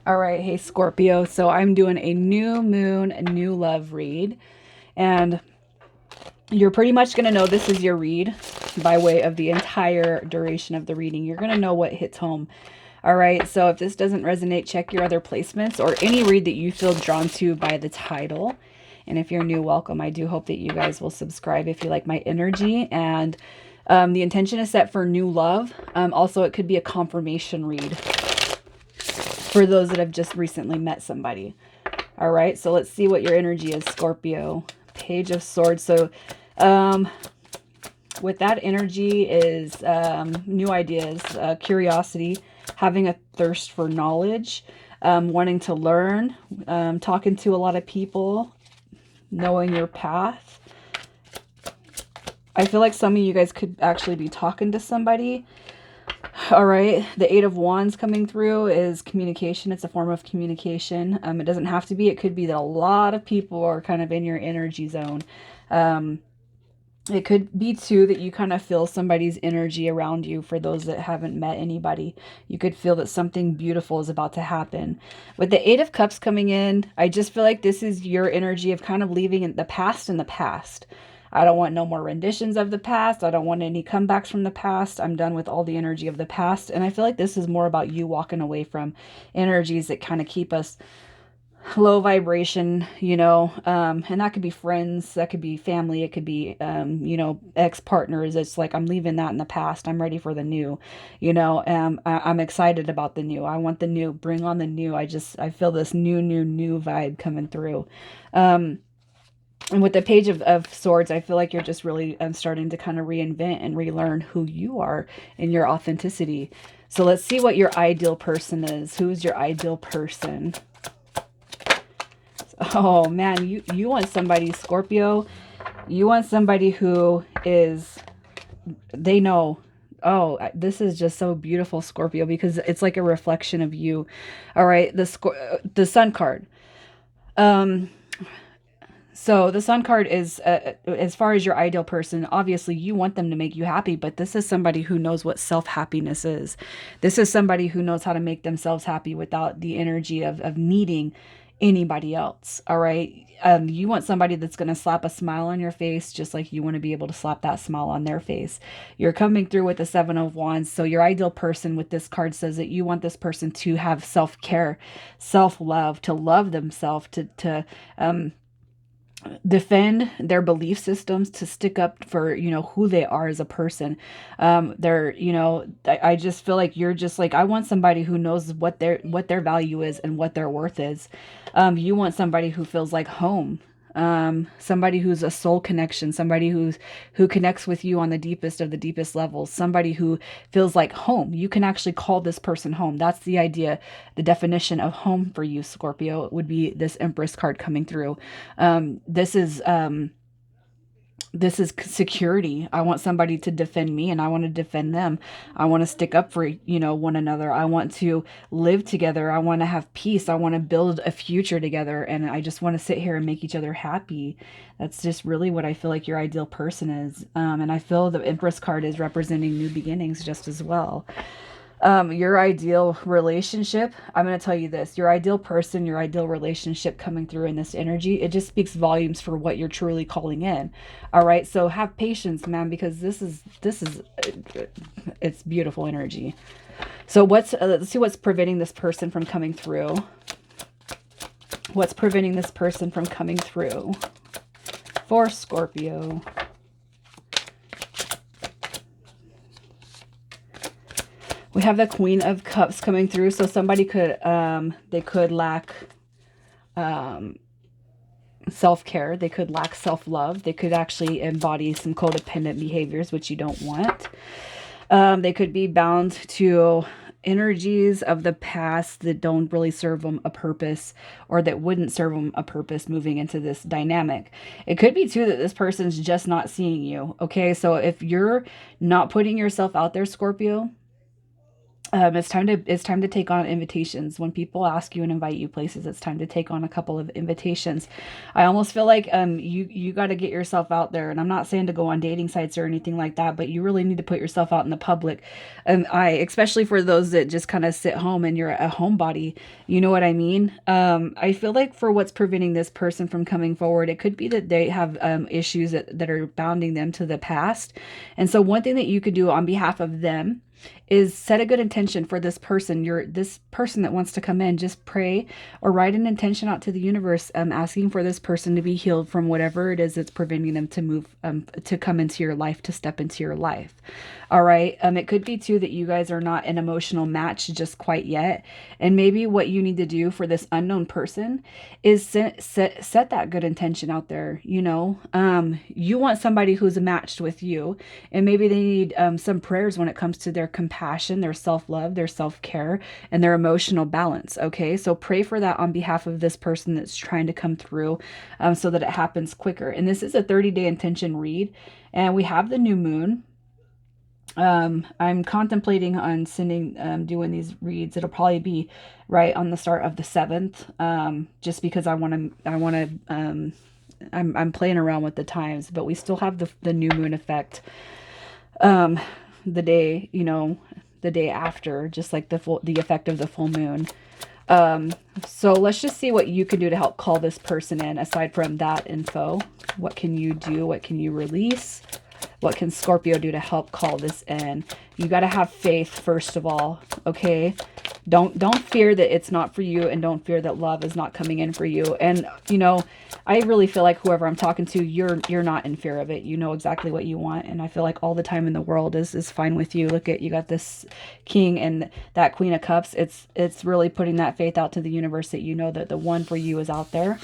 All right, hey Scorpio. So I'm doing a new moon, a new love read, and you're pretty much going to know this is your read by way of the entire duration of the reading. You're going to know what hits home. All right, so if this doesn't resonate, check your other placements or any read that you feel drawn to by the title. And if you're new, welcome. I do hope that you guys will subscribe if you like my energy. And the intention is set for new love. Also, it could be a confirmation read for those that have just recently met somebody. All right, so let's see what your energy is, Scorpio. Page of Swords. So with that energy is new ideas, curiosity, having a thirst for knowledge, wanting to learn, talking to a lot of people, knowing your path. I feel like some of you guys could actually be talking to somebody. All right, the Eight of Wands coming through is communication. It's a form of communication. It doesn't have to be. It could be that a lot of people are kind of in your energy zone. It could be too that you kind of feel somebody's energy around you. For those that haven't met anybody, you could feel that something beautiful is about to happen. With the Eight of Cups coming in, I just feel like this is your energy of kind of leaving the past in the past. I don't want no more renditions of the past. I don't want any comebacks from the past. I'm done with all the energy of the past. And I feel like this is more about you walking away from energies that kind of keep us low vibration, and that could be friends, that could be family, it could be, ex-partners. It's like, I'm leaving that in the past. I'm ready for the new, I'm excited about the new. I want the new, bring on the new. I feel this new vibe coming through. And with the Page of Swords, I feel like you're just really starting to kind of reinvent and relearn who you are in your authenticity. So let's see what your ideal person is. Who's your ideal person? Oh man, you want somebody, Scorpio. You want somebody who is, they know. Oh, this is just so beautiful, Scorpio, because it's like a reflection of you. All right, the Sun card. Um, So the Sun card is, as far as your ideal person, obviously you want them to make you happy, but this is somebody who knows what self-happiness is. This is somebody who knows how to make themselves happy without the energy of needing anybody else. All right. You want somebody that's going to slap a smile on your face, just like you want to be able to slap that smile on their face. You're coming through with the Seven of Wands. So your ideal person with this card says that you want this person to have self-care, self-love, to love themselves, to defend their belief systems, to stick up for who they are as a person. I just feel like you're just like, I want somebody who knows what their value is and what their worth is. You want somebody who feels like home. Somebody who's a soul connection, somebody who connects with you on the deepest of the deepest levels, somebody who feels like home. You can actually call this person home. That's the idea. The definition of home for you, Scorpio, would be this Empress card coming through. This is security. I want somebody to defend me, and I want to defend them. I want to stick up for, one another. I want to live together. I want to have peace. I want to build a future together. And I just want to sit here and make each other happy. That's just really what I feel like your ideal person is. And I feel the Empress card is representing new beginnings just as well. Your ideal relationship, I'm going to tell you this, your ideal person, your ideal relationship coming through in this energy, it just speaks volumes for what you're truly calling in. All right. So have patience, man, because this is, it's beautiful energy. So let's see what's preventing this person from coming through. What's preventing this person from coming through for Scorpio? We have the Queen of Cups coming through. So somebody could, they could lack self-care. They could lack self-love. They could actually embody some codependent behaviors, which you don't want. They could be bound to energies of the past that don't really serve them a purpose, or that wouldn't serve them a purpose moving into this dynamic. It could be too that this person's just not seeing you. Okay. So if you're not putting yourself out there, Scorpio, It's time to take on invitations. When people ask you and invite you places, it's time to take on a couple of invitations. I almost feel like you got to get yourself out there. And I'm not saying to go on dating sites or anything like that, but you really need to put yourself out in the public. I especially for those that just kind of sit home and you're a homebody, you know what I mean? I feel like for what's preventing this person from coming forward, it could be that they have issues that are bounding them to the past. And so one thing that you could do on behalf of them is set a good intention for this person. This person that wants to come in, just pray or write an intention out to the universe, asking for this person to be healed from whatever it is that's preventing them to move, to come into your life, to step into your life. All right. It could be too that you guys are not an emotional match just quite yet. And maybe what you need to do for this unknown person is set that good intention out there. You know, you want somebody who's matched with you, and maybe they need some prayers when it comes to their compassion, their self-love, their self-care, and their emotional balance. Okay. So pray for that on behalf of this person that's trying to come through, so that it happens quicker. And this is a 30-day intention read. And we have the new moon. I'm contemplating on doing these reads. It'll probably be right on the start of the 7th. Just because I'm playing around with the times, but we still have the new moon effect, the day, the day after, just like the effect of the full moon. So let's just see what you can do to help call this person in aside from that info. What can you do? What can you release? What can Scorpio do to help call this in? You got to have faith, first of all, okay? Don't fear that it's not for you, and don't fear that love is not coming in for you. And, I really feel like whoever I'm talking to, you're not in fear of it. You know exactly what you want, and I feel like all the time in the world is fine with you. Look at, you got this King and that Queen of Cups. It's really putting that faith out to the universe that you know that the one for you is out there.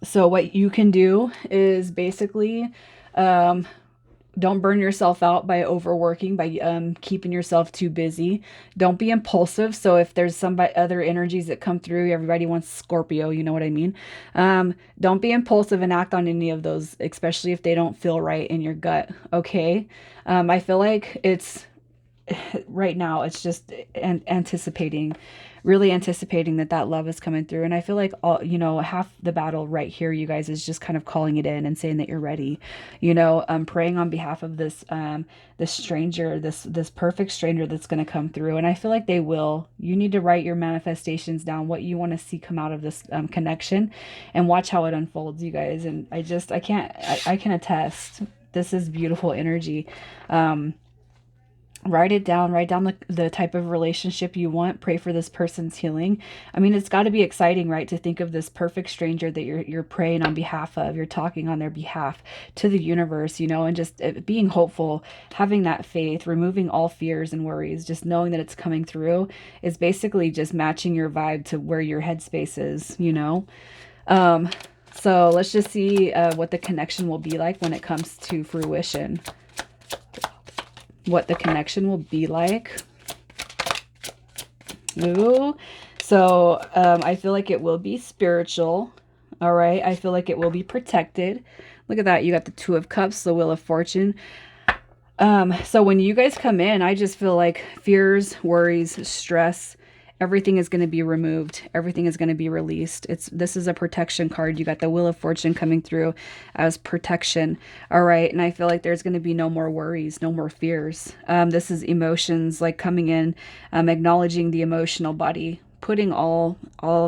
So what you can do is basically, don't burn yourself out by overworking, by keeping yourself too busy. Don't be impulsive. So if there's some other energies that come through, everybody wants Scorpio, you know what I mean? Don't be impulsive and act on any of those, especially if they don't feel right in your gut. Okay. I feel like it's right now, it's just really anticipating that love is coming through. And I feel like half the battle right here, you guys, is just kind of calling it in and saying that you're ready, praying on behalf of this stranger, this perfect stranger that's going to come through. And I feel like they will. You need to write your manifestations down, what you want to see come out of this connection, and watch how it unfolds, you guys. And I can attest, this is beautiful energy. Write it down, write down the type of relationship you want. Pray for this person's healing. I mean, it's got to be exciting, right? To think of this perfect stranger that you're praying on behalf of, you're talking on their behalf to the universe, and just being hopeful, having that faith, removing all fears and worries, just knowing that it's coming through is basically just matching your vibe to where your headspace is, So let's just see what the connection will be like when it comes to fruition. What the connection will be like. Ooh. So I feel like it will be spiritual. All right. I feel like it will be protected. Look at that. You got the Two of Cups, the Wheel of Fortune. So when you guys come in, I just feel like fears, worries, stress, everything is going to be removed. Everything is going to be released. This is a protection card. You got the Wheel of Fortune coming through as protection. All right. And I feel like there's going to be no more worries, no more fears. This is emotions like coming in, acknowledging the emotional body, putting all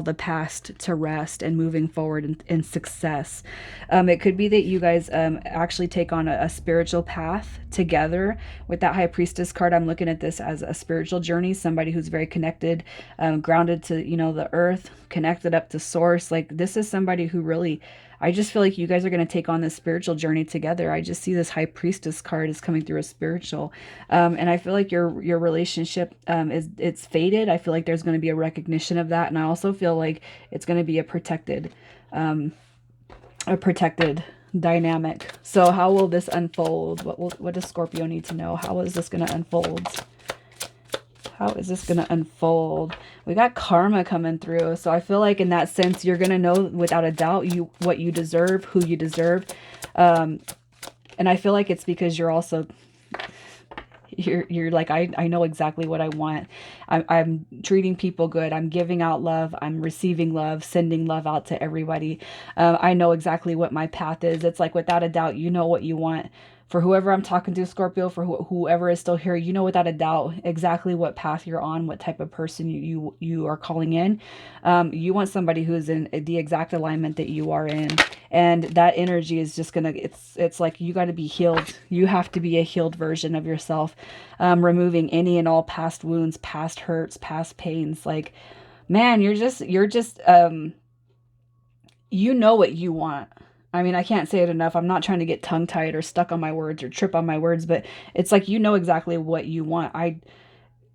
the past to rest and moving forward in success. It could be that you guys actually take on a spiritual path together. With that High Priestess card, I'm looking at this as a spiritual journey, somebody who's very connected, grounded to, the earth, connected up to source. Like, this is somebody who really, I just feel like you guys are going to take on this spiritual journey together. I just see this High Priestess card is coming through as spiritual. And I feel like your relationship it's fated. I feel like there's going to be a recognition of that. And I also feel like it's going to be a protected dynamic. So how will this unfold? What does Scorpio need to know? How is this going to unfold? How is this going to unfold? We got karma coming through. So I feel like in that sense, you're going to know without a doubt what you deserve, who you deserve. And I feel like it's because you're also, You're like, I know exactly what I want. I'm treating people good. I'm giving out love. I'm receiving love, sending love out to everybody. I know exactly what my path is. It's like, without a doubt, you know what you want. For whoever I'm talking to, Scorpio, for whoever is still here, you know without a doubt exactly what path you're on, what type of person you are calling in. You want somebody who's in the exact alignment that you are in, and that energy is just gonna. It's like, you got to be healed. You have to be a healed version of yourself, removing any and all past wounds, past hurts, past pains. Like, man, you're just you know what you want. I mean, I can't say it enough. I'm not trying to get tongue tied or stuck on my words or trip on my words, but it's like, you know exactly what you want.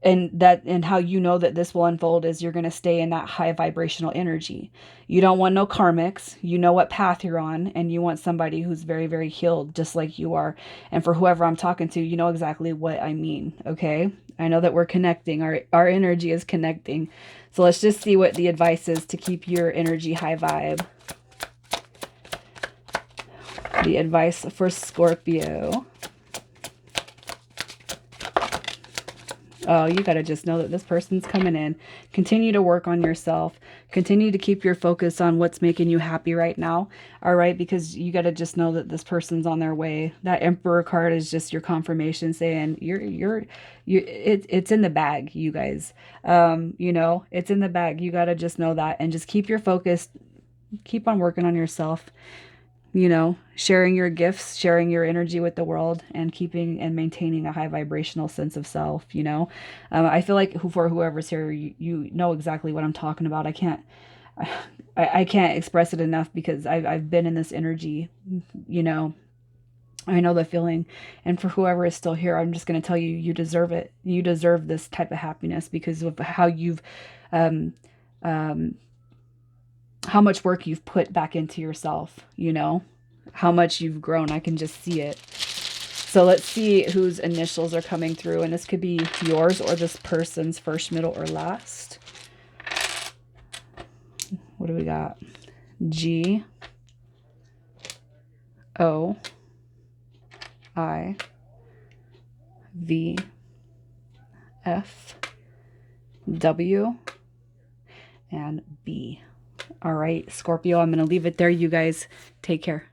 And how you know that this will unfold is, you're going to stay in that high vibrational energy. You don't want no karmics. You know what path you're on, and you want somebody who's very, very healed, just like you are. And for whoever I'm talking to, you know exactly what I mean. Okay. I know that we're connecting. Our energy is connecting. So let's just see what the advice is to keep your energy high vibe. The advice for Scorpio. Oh, you got to just know that this person's coming in. Continue to work on yourself. Continue to keep your focus on what's making you happy right now. All right, because you got to just know that this person's on their way. That Emperor card is just your confirmation saying it's in the bag, you guys. You know, it's in the bag. You got to just know that, and just keep your focus. Keep on working on yourself. You know, sharing your gifts, sharing your energy with the world, and keeping and maintaining a high vibrational sense of self, you know. I feel like for whoever's here, you know exactly what I'm talking about. I can't express it enough, because I've been in this energy, you know. I know the feeling. And for whoever is still here, I'm just going to tell you, you deserve it. You deserve this type of happiness because of how you've, um, um, how much work you've put back into yourself, you know, how much you've grown. I can just see it. So let's see whose initials are coming through. And this could be yours or this person's first, middle, or last. What do we got? G, O, I, V, F, W, and B. All right, Scorpio, I'm going to leave it there. You guys take care.